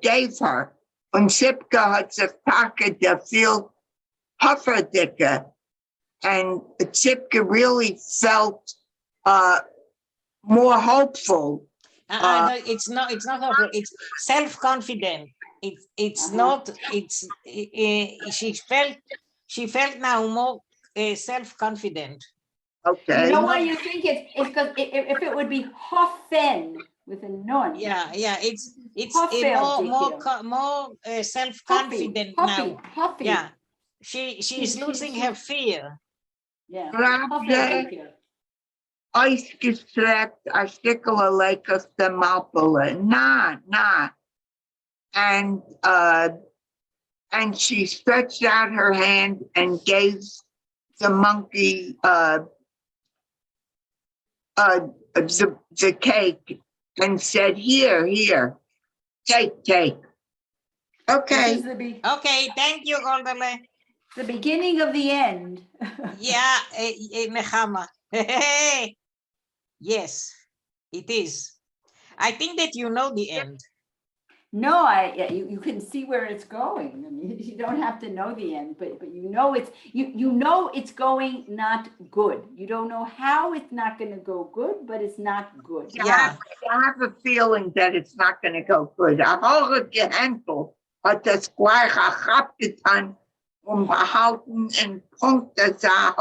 gave her. Und Zipke hat sich packet der viel Hufferdicke. And Zipke really felt more hopeful. No, it's not hopeful. It's self-confident. It's not. She felt now more self-confident. Okay. You know why you think it's because if it would be Hoffen with a nun. Yeah, it's Hoffärtig more self-confident now. Huffy. Yeah, she's losing her fear. Yeah. Hoffärtig. Uitgestrekt, a stikkele lekers de mappelen. Nah. And she stretched out her hand and gave the monkey the cake and said, here, take. Okay. This is Okay, thank you, Gordele. the beginning of the end. Yeah, Nechama. Yes, it is. I think that you know the end. No, you can see where it's going. I mean, you don't have to know the end, but you know it's going not good. You don't know how it's not going to go good, but it's not good. Yeah. I have a feeling that it's not going to go good. I've already gehandelt, hat das gleich abgetan, behalten in Punkte sah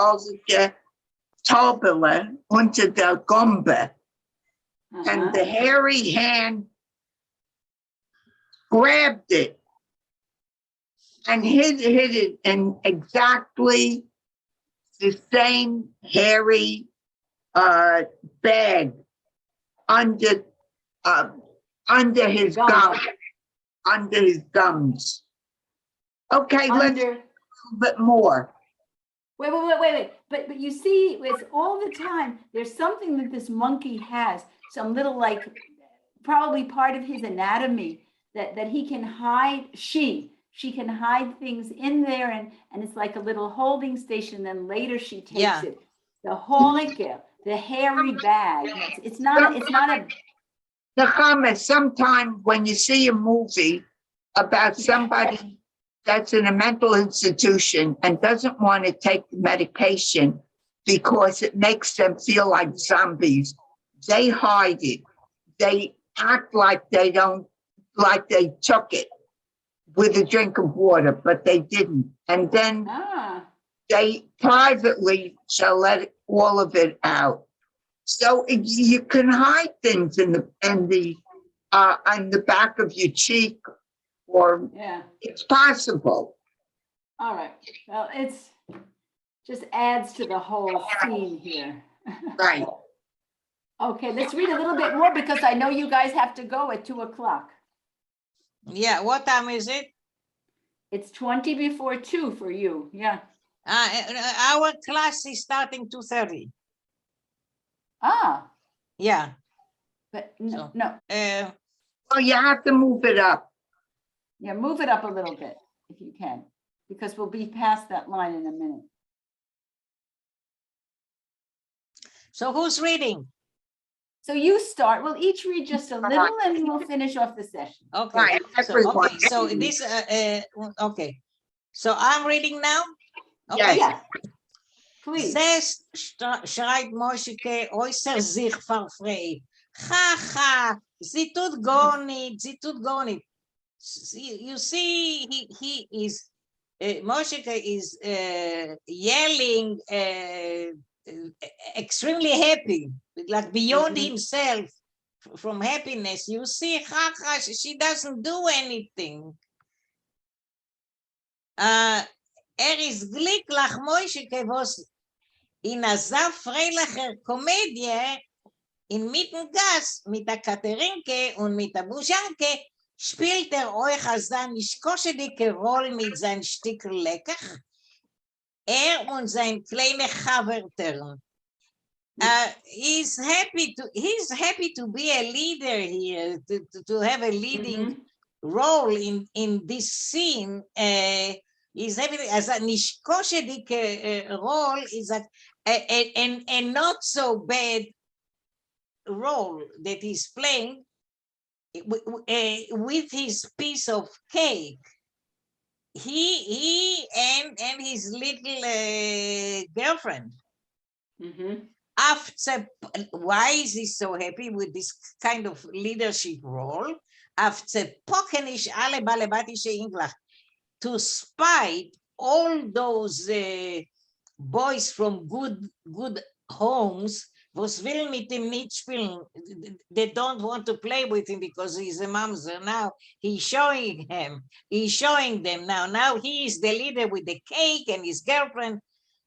Taubele unter der Gombe. And the hairy hand grabbed it and hid it in exactly the same hairy bag under his gums. Under his gums. Okay, let's do a little bit more. Wait. But you see, it's all the time, there's something that this monkey has, some little, like, probably part of his anatomy that he can hide, she can hide things in there, and it's like a little holding station, then later she takes it. The holiker, the hairy bag, it's not a. Nechama, sometimes when you see a movie about somebody that's in a mental institution and doesn't want to take the medication because it makes them feel like zombies, they hide it. They act like they took it with a drink of water, but they didn't. And then they privately shall let all of it out. So you can hide things in the on the back of your cheek, or Yeah. it's possible. All right. Well, it's just adds to the whole scene here. Right. Okay, let's read a little bit more because I know you guys have to go at 2 o'clock. Yeah, what time is it? It's 20 before 2 for you. Yeah. Our class is starting 2:30. Ah, Yeah. but So- no. Well, you have to move it up. Yeah, move it up a little bit if you can, because we'll be past that line in a minute. So who's reading? So you start, we'll each read just a little and we'll finish off the session. Okay. Right, everyone. Okay. So this. Okay. So I'm reading now. Okay. Yes. Yeah, please. זה schreit Moschke äußer sich verfrei. Ha, sie tut gar nicht, sie tut gar nicht. You see, he is, Moschke is yelling, extremely happy, like beyond himself from happiness. You see, she doesn't do anything. Is glücklich Moschke, was in a so freiliche Komödie inmitten Gas mit der Katerinke und mit der Buschanke spielt euch als eine nischkoschedicke Rolle mit seinem Stück Lecker. Und sein kleiner Chaverter. He's happy to be a leader here, to have a leading role in this scene. He's happy as a nischkoschedicke role is a not so bad role that he's playing with his piece of cake. He and his little girlfriend. After, why is he so happy with this kind of leadership role? After pokenish alle balebatische English, to spite all those boys from good homes, was will mit ihm nicht spielen. They don't want to play with him because he's a mamzer. Now he's showing them now. Now he is the leader with the cake and his girlfriend,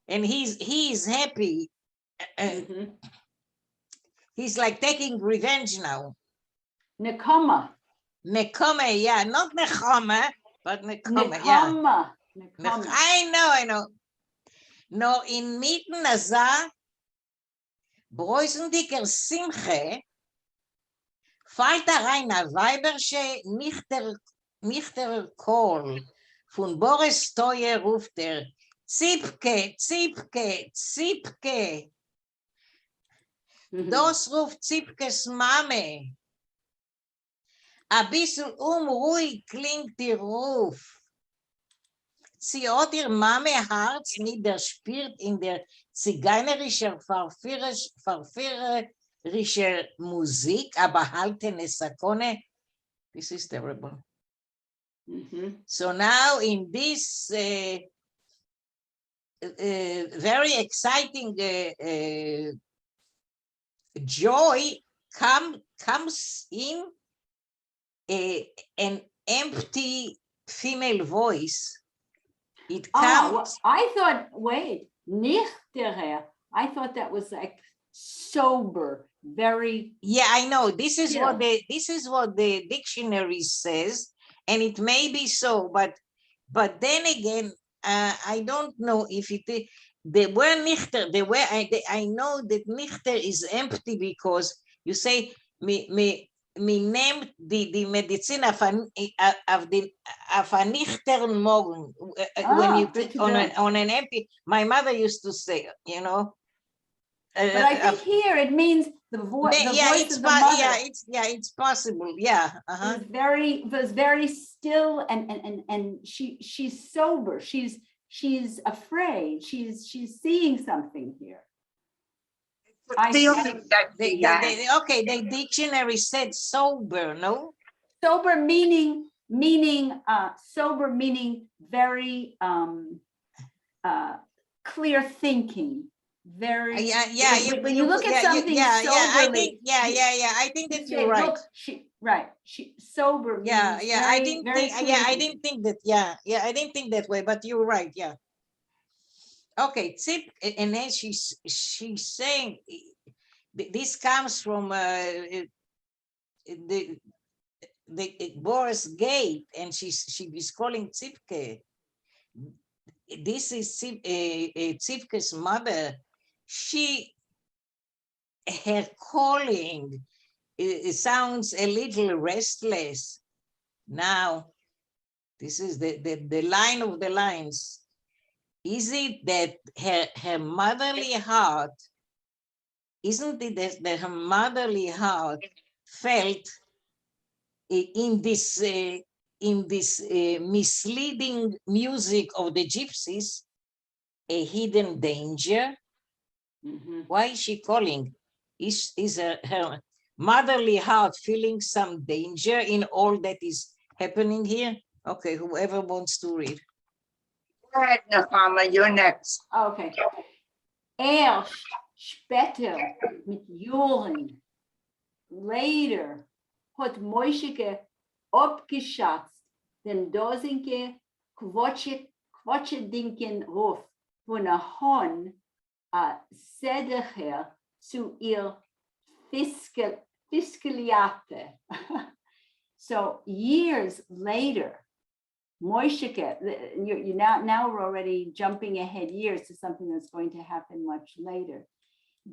and he's happy. He's like taking revenge now. Nekoma. Nekome, yeah, not Nechome, but Nekome, yeah. Nekoma. I know. No, in mitten Aza, Breusendicker Simche, fällt da rein a Weibersche nichter Kohl, von Boris Teuer ruft Zipke, Zipke, Zipke. Das ruft Zipkes Mame. A bisschen unruhig klingt die Ruf. Sie hat ihr Mame-Herz niederspürt in der zigeunerischer verführerischer Musik, aber haltene Sakone. This is terrible. So now in this very exciting joy comes in an empty female voice. It comes. Well, I thought, wait, nicht der Herr. I thought that was like sober, very. Yeah, I know. This is what the dictionary says, and it may be so, but then again, I don't know if it. They were nichter. They were. I know that nichter is empty because you say me named the medicine of a nichtern Morgen when you on an empty. My mother used to say, you know. But I think here it means the voice. Voice of the mother. It's possible. Yeah. Was very still and she's sober. She's afraid. She's seeing something here. The dictionary said sober, no? Sober meaning very clear thinking. Very when you look at something soberly. I think that you're right. Look, right. She sober Yeah, means yeah. I very, didn't very think. Yeah, I sleepy. didn't think that. Yeah, yeah. I didn't think that way. But you're right. Yeah. Okay. Tip, and then she's saying this comes from the Boris Gate, and she is calling Zipke. This is Zipke's mother. Her calling, it sounds a little restless. Now, this is the line of the lines. Is it that her motherly heart, isn't it that her motherly heart felt in this misleading music of the gypsies a hidden danger? Mhm. Why is she calling? Is her motherly heart feeling some danger in all that is happening here? Okay, whoever wants to read. Go ahead, Nechama, you're next. Okay. Erst später mit Jahren, later, hat Moisheke abgeschätzt den dosinke quatschedinken Ruf von a Hon a Sedecher zu ihr Fiskeliate. So years later, Moisheke, you now we're already jumping ahead years to something that's going to happen much later.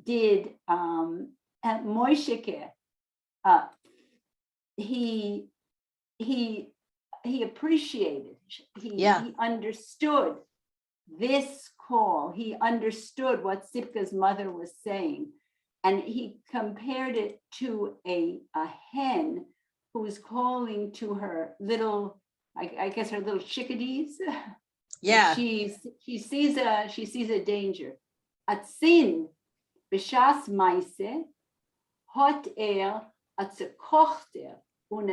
Did Moisheke, he appreciated, he understood this call. He understood what Sipka's mother was saying, and he compared it to a hen who's calling to her little, I guess her little chickadees. Yeah. She sees a danger. Atzin b'shas meise hot atzekochter und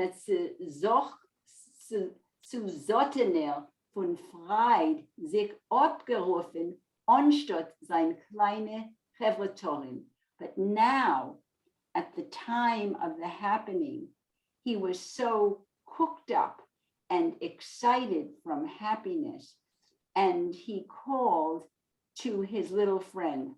zu Sottener von Freud sich abgerufen, anstatt sein kleine Repertorin. But now, at the time of the happening, he was so cooked up and excited from happiness, and he called to his little friend,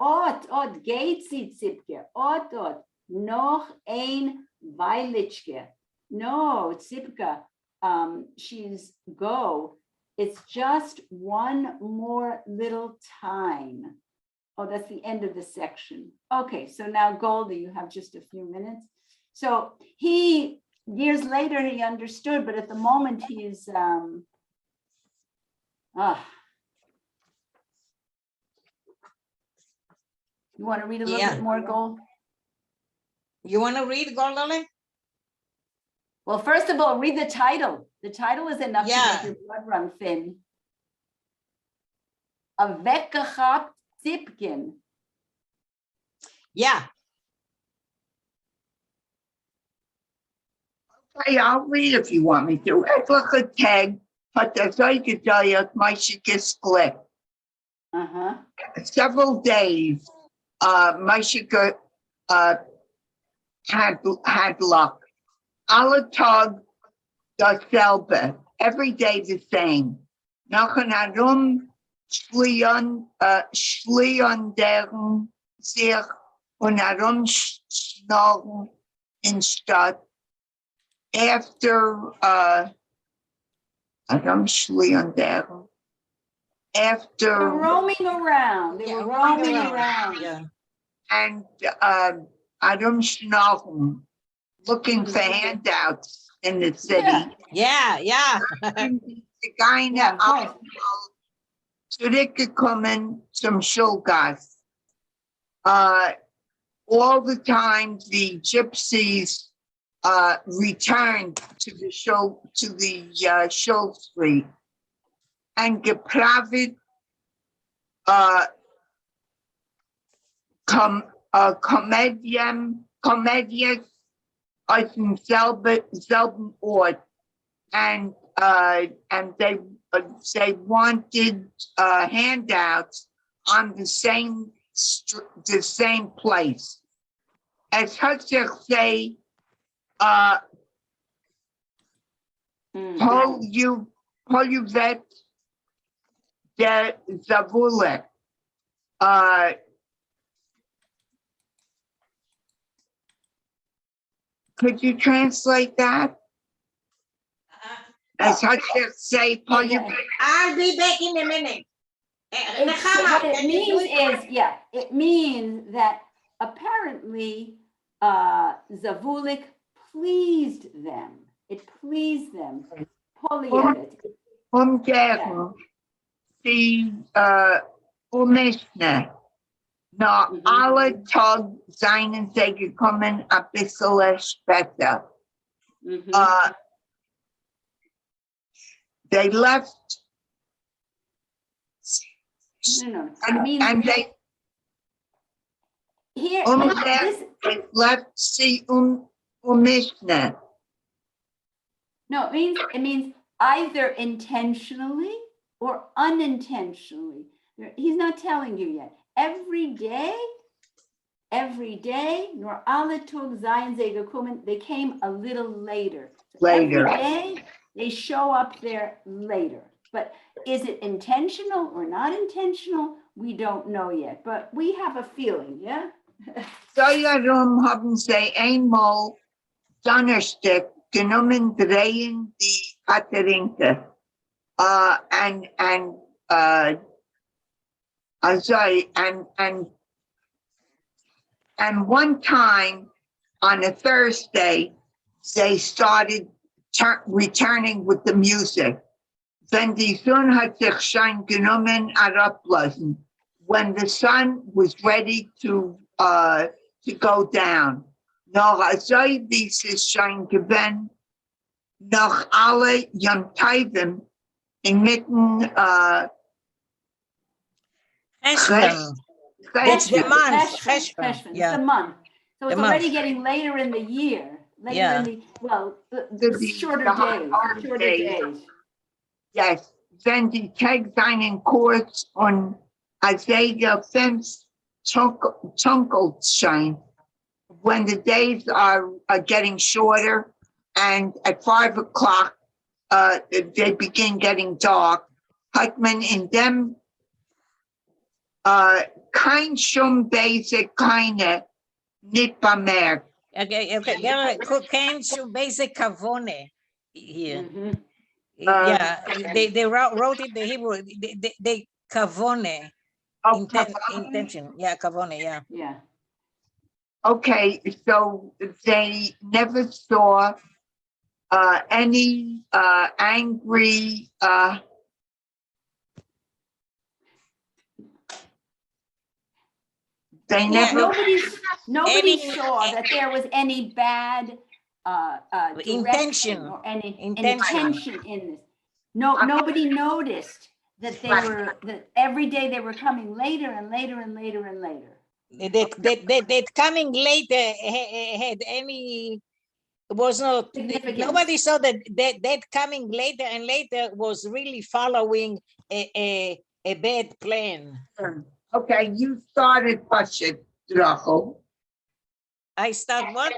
Ot, geht sie, Zipke, Ot, noch ein Weilitschke. No, Zipka, she's go. It's just one more little time. Oh, that's the end of the section. Okay, so now Goldie, you have just a few minutes. So he, years later, he understood, but at the moment he's, you want to read a little bit more, Gold? You want to read, Goldale? Well, first of all, read the title. The title is enough to make your blood run thin. A weggegapt Zipkin. Yeah. Okay, I'll read if you want me to. Etliche Tag hat solche Diet Maishike split. Several days, Maishike had luck. Alle Tag dasselbe, every day the same. Nachher herum schliondern sich und herumschnorren in Stadt. After roaming around. They were roaming around. Yeah. And herumschnorren, looking for handouts in the city. Yeah. Die Geine zurückgekommen zum Schulgas. All the time the gypsies returned to the show street and gepravet Comedies aus dem selben Ort, and they wanted handouts on the same place. As Hutzich say, uh, Mm. Poluvet de Zavule. Could you translate that? As I just say, Yeah. I'll be back in a minute. What it can you do means it? is, yeah, it means that apparently Zavulik pleased them. It pleased them. Polyevet. Umgehen die Umishne. Na Mhm. alle Tag seien sie gekommen ein bisschen später. Mhm. They left No. It means and they here, they left see Umishne. no, it means either intentionally or unintentionally. He's not telling you yet. Every day, nor alle Tag seien sie gekommen, they came a little later. So Later. every day, they show up there later. But is it intentional or not intentional? We don't know yet, but we have a feeling, yeah? Darum haben sie einmal Donnerstag genommen, drehen die Katharinke. And one time on a Thursday, they started returning with the music. Wenn die Sonne hat sich schon genommen herablassen, when the sun was ready to go down. Noch also wie es schon gewesen, noch alle Yom Tovim inmitten Cheshvan. That's the Cheshvan. month. Cheshvan, Cheshvan. it's Yeah. the month. So The it's already month. getting later in the year, later Yeah. in the, well, The shorter days. Yes, wenn die Tag seinen Kurs und Isaiah 5 Tunkelschein, when the days are getting shorter and at 5 o'clock they begin getting dark, hat man in dem kein schon basic keine nicht bemerkt. Okay. There can show basic kavone here. Mhm. Yeah, they wrote it the Hebrew. They kavone. Intention. Yeah, kavone. Yeah. Yeah. Okay, so they never saw any angry they Yeah, never Nobody Any- saw that there was any bad direction Intention. or any Intention. intention in this. Nobody noticed that that every day they were coming later and later and later and later. That coming later had any was not Significance. nobody saw that coming later and later was really following a bad plan. Okay, you started Pashat Drachel. I start what?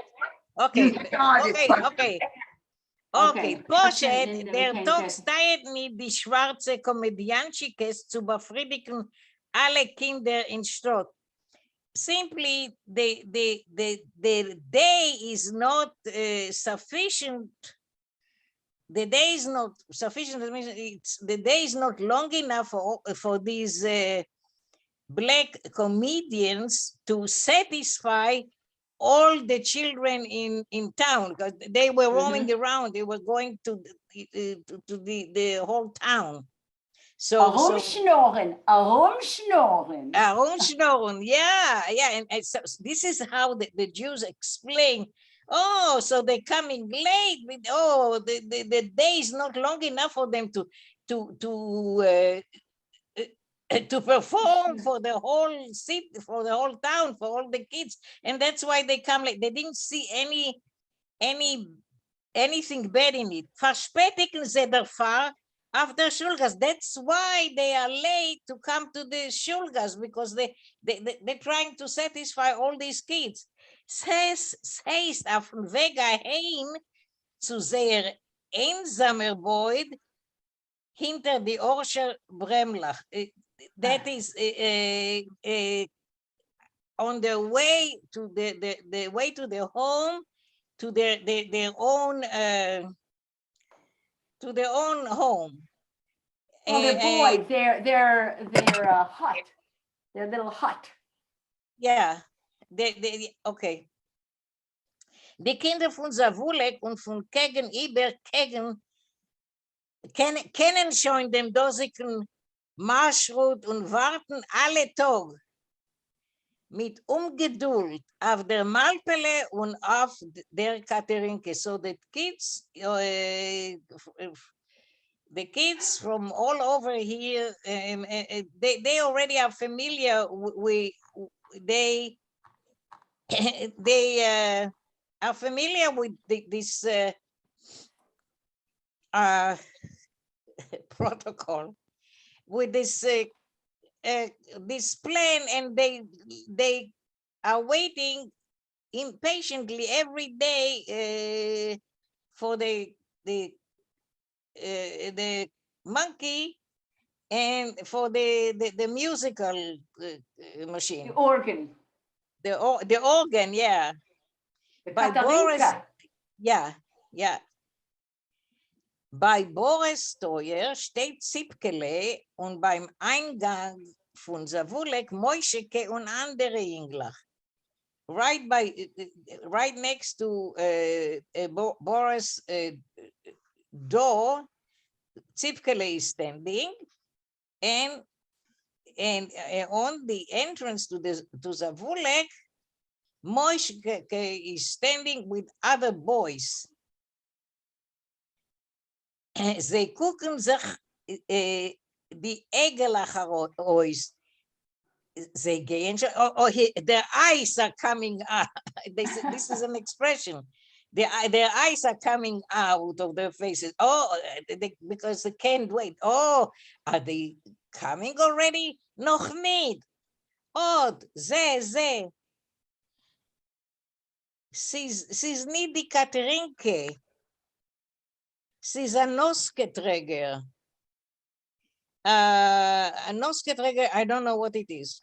Okay, You started okay. Okay, Poshet, in the der Weekend Tag Fest. steigt mit die schwarze Komödiantschikes zu befriedigen alle Kinder in Stott. Simply, the day is not sufficient. The day is not sufficient. That means the day is not long enough for these black comedians to satisfy all the children in town, because they were roaming around. They were going to the whole town. So Herumschnorren. yeah. And so this is how the Jews explain. Oh, so they're coming late. The day is not long enough for them to perform for the whole city, for the whole town, for all the kids, and that's why they come late. They didn't see anything bad in it. Verspätigen sie der Fahr after Schulgas. That's why they are late to come to the Schulgas, because they're trying to satisfy all these kids. Es heißt auf dem Weg heim zu sehr einsamer Beut hinter die Orscher Bremlach. That is on the way to the way to the home, to their own to their own home. Well, they're boys, they're hut, their little hut. Ja, okay. Die Kinder von Savulek und von gegenüber kennen schon den dosigen Marschroute und warten alle Tag mit Ungeduld auf der Malpele und auf der Katerinke. So the kids from all over here, they already are familiar with, they are familiar with this protocol, with this plan, and they are waiting impatiently every day for the monkey and for the musical machine, The organ. the organ, yeah. The By Boris, Katharinka. ja. Bei Boris Steuer steht Zipkele und beim Eingang von Savulek Moischeke und andere Jüngler. Right next to Boris' door, Zipkele is standing, and on the entrance to Savulek, Moischeke is standing with other boys. They gucken sich die Egel aus. They gehen, their eyes are coming out. This is an expression. Their eyes are coming out of their faces. Oh, because they can't wait. Oh, are they coming already? Noch nicht. Od, ze. She's nicht die Katerinke. She's a Nosketräger. A Nosketräger, I don't know what it is.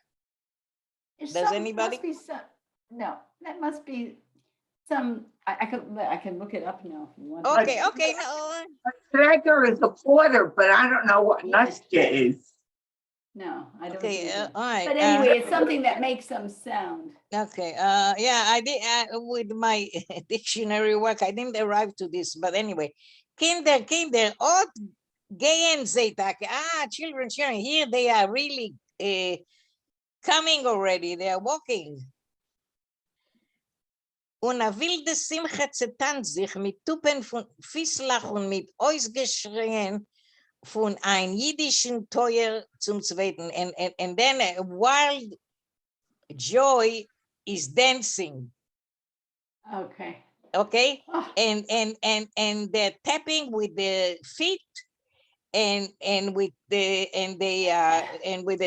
Does anybody? Must be some, no, that must be some, I can look it up now if you want. Okay, no. Traeger is a porter, but I don't know what Yes. Nuska is. No, I don't. Okay, either. all right. But anyway, it's something that makes some sound. Okay, yeah, I did with my dictionary work, I didn't arrive to this, but anyway, Kinder, ot gehen sie Tag. Children, here they are really coming already, they are walking. Und a wilde Simcha zetant sich mit Tuppen von Fisslach und mit Ausgeschrien von ein jiddischen Teuer zum Zweiten. And then a wild joy is dancing. Okay. Okay. Oh, And they're tapping with the feet and with the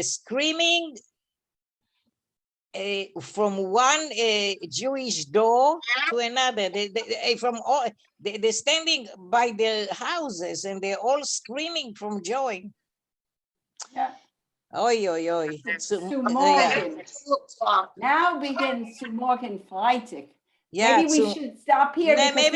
screaming from one Jewish door to another. They're standing by their houses and they're all screaming from joy. yeah. Oi, oi, oi. Zu Yeah. morgen. Now begins zu morgen Freitag. Yeah, Maybe we should stop here because maybe